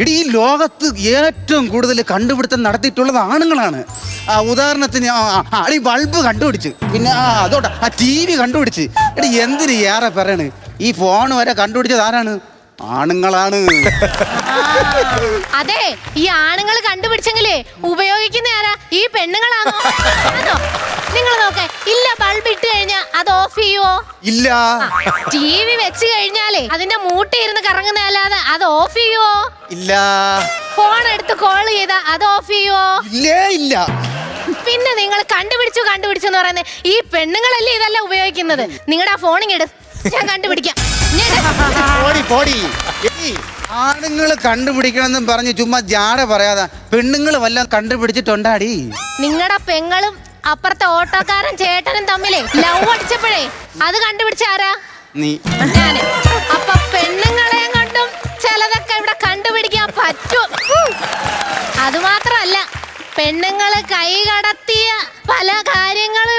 ഇടീ ഈ ലോകത്ത് ഏറ്റവും കൂടുതൽ കണ്ടുപിടുത്തം നടത്തിയിട്ടുള്ളത് ആണുങ്ങളാണ്. ഉദാഹരണത്തിന് ഈ ബൾബ് കണ്ടുപിടിച്ച്, പിന്നെ അതോട്ടെ TV കണ്ടുപിടിച്ച്. എടീ എന്തിന് ഏറെ പറയണ്, ഈ ഫോൺ വരെ കണ്ടുപിടിച്ചത് ആരാണ്? ആണുങ്ങളാണ്. അതെ, ഈ ആണുങ്ങൾ കണ്ടുപിടിച്ചെങ്കിലേ ഉപയോഗിക്കുന്ന ആരാ? ഈ പെണ്ണുങ്ങളാണോ? നിങ്ങൾ നോക്കേ, ഇല്ല ബൾബ് ഇട്ട് കഴിഞ്ഞാ അത് ഓഫ് ചെയ്യുവോ? ഇല്ല. TV വെച്ച് കഴിഞ്ഞാലേ അതിന്റെ മൂട്ടിയിരുന്ന് കറങ്ങുന്നതല്ലാതെ അത് ഓഫ് ചെയ്യുവോ? ഇല്ല. ഫോൺ എടുത്ത് കോൾ ചെയ്താ അത് ഓഫ് ചെയ്യുവോ? ഇല്ലേ ഇല്ല. പിന്നെ നിങ്ങൾ കണ്ടുപിടിച്ചു എന്ന് പറയുന്നത് ഈ പെണ്ണുങ്ങളല്ലേ ഇതെല്ലാം ഉപയോഗിക്കുന്നത്? നിങ്ങളുടെ ആ ഫോണിങ് എടു, ഞാൻ കണ്ടുപിടിക്കാം. ആണുങ്ങൾ കണ്ടുപിടിക്കണമെന്നും പറഞ്ഞ് ചുമ്മാ ജാട പറയാതെ പെണ്ണുങ്ങൾ വല്ലതും കണ്ടുപിടിച്ചിട്ടുണ്ടാടി? നിങ്ങളുടെ പെങ്ങളും അപ്പുറത്തെ ഓട്ടോക്കാരൻ ചേട്ടനും തമ്മിലേ ലവ് അടിച്ചപ്പോഴേ അത് കണ്ടുപിടിച്ച ആരാ? നീ. ഞാന്. അപ്പൊ പെണ്ണുങ്ങളെയും കൊണ്ടും ചിലതൊക്കെ ഇവിടെ കണ്ടുപിടിക്കാൻ പറ്റും. അതുമാത്രമല്ല, പെണ്ണുങ്ങള് കൈ കടത്തിയ പല കാര്യങ്ങളും